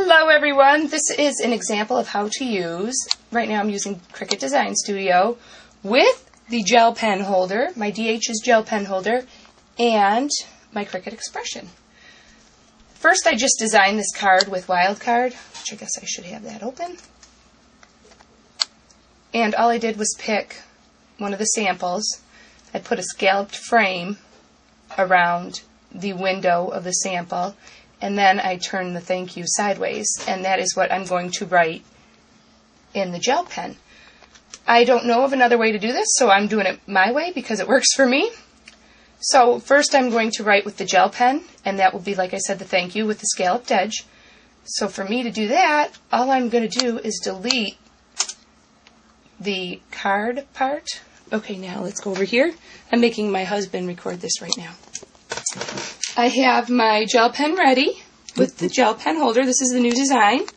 Hello everyone, this is an example of how to use, right now I'm using Cricut Design Studio with the gel pen holder, my DH's gel pen holder, and my Cricut Expression. First I just designed this card with Wildcard, which I guess I should have that open. And all I did was pick one of the samples. I put a scalloped frame around the window of the sample, and then I turn the thank you sideways, and that is what I'm going to write in the gel pen. I don't know of another way to do this, so I'm doing it my way because it works for me. So first I'm going to write with the gel pen, and that will be, like I said, the thank you with the scalloped edge. So for me to do that, all I'm going to do is delete the card part. Okay, now let's go over here. I'm making my husband record this right now. I have my gel pen ready with the gel pen holder. This is the new design.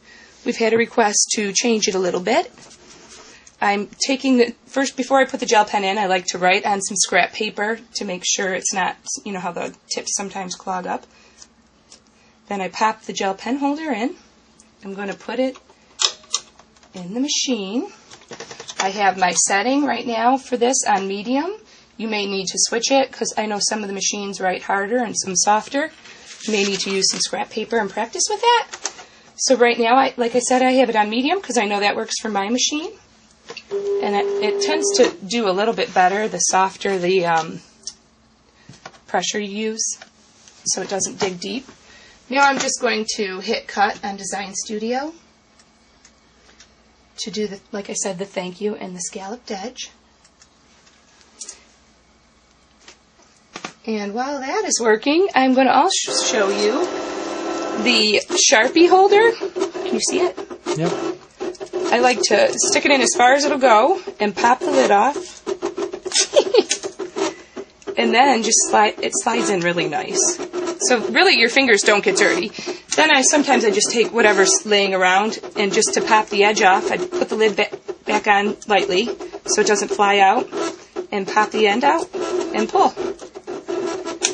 We've had a request to change it a little bit. I'm taking the, first before I put the gel pen in, I like to write on some scrap paper to make sure it's not, you know how the tips sometimes clog up. Then I pop the gel pen holder in. I'm going to put it in the machine. I have my setting right now for this on medium. You may need to switch it because I know some of the machines write harder and some softer. You may need to use some scrap paper and practice with that. So right now, like I said, I have it on medium because I know that works for my machine. And it tends to do a little bit better the softer the pressure you use, so it doesn't dig deep. Now I'm just going to hit cut on Design Studio to do, the, like I said, the thank you and the scalloped edge. And while that is working, I'm going to also show you the Sharpie holder. Can you see it? Yep. I like to stick it in as far as it'll go and pop the lid off. And then just it slides in really nice. So really your fingers don't get dirty. Then sometimes I just take whatever's laying around, and just to pop the edge off, I put the lid back on lightly so it doesn't fly out, and pop the end out and pull.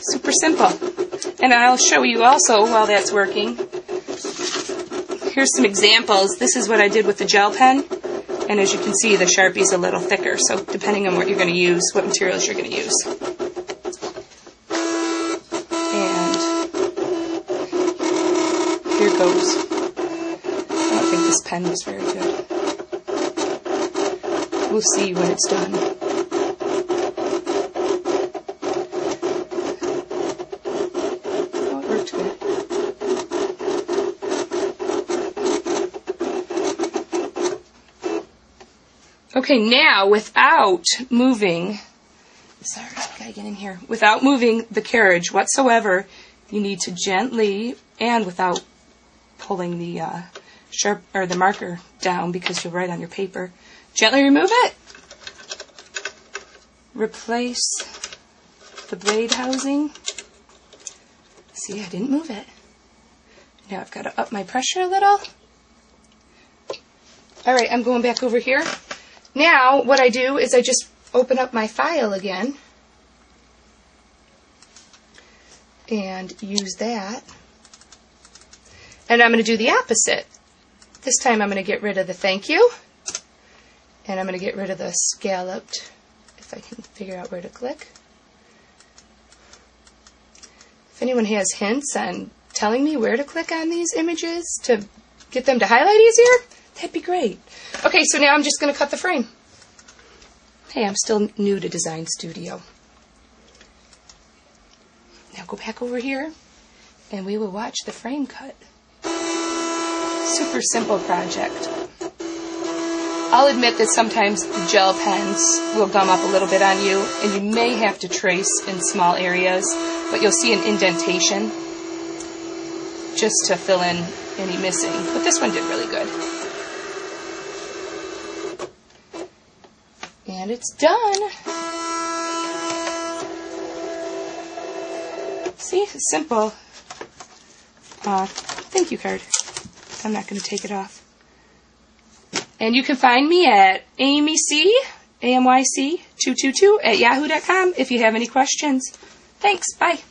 Super simple. And I'll show you also while that's working. Here's some examples. This is what I did with the gel pen. And as you can see, the Sharpie's a little thicker. So depending on what you're going to use, what materials you're going to use. And here goes. I don't think this pen was very good. We'll see when it's done. Okay, now without moving, sorry, I gotta get in here. Without moving the carriage whatsoever, you need to gently, and without pulling the the marker down because you'll write on your paper, gently remove it. Replace the blade housing. See, I didn't move it. Now I've got to up my pressure a little. All right, I'm going back over here. Now, what I do is I just open up my file again and use that. And I'm going to do the opposite. This time I'm going to get rid of the thank you, and I'm going to get rid of the scalloped, if I can figure out where to click. If anyone has hints on telling me where to click on these images to get them to highlight easier, that'd be great. Okay, so now I'm just going to cut the frame. Hey, I'm still new to Design Studio. Now go back over here, and we will watch the frame cut. Super simple project. I'll admit that sometimes the gel pens will gum up a little bit on you, and you may have to trace in small areas, but you'll see an indentation just to fill in any missing. But this one did really good. And it's done. See, it's simple. Thank you card. I'm not going to take it off. And you can find me at AMYC222 at yahoo.com if you have any questions. Thanks. Bye.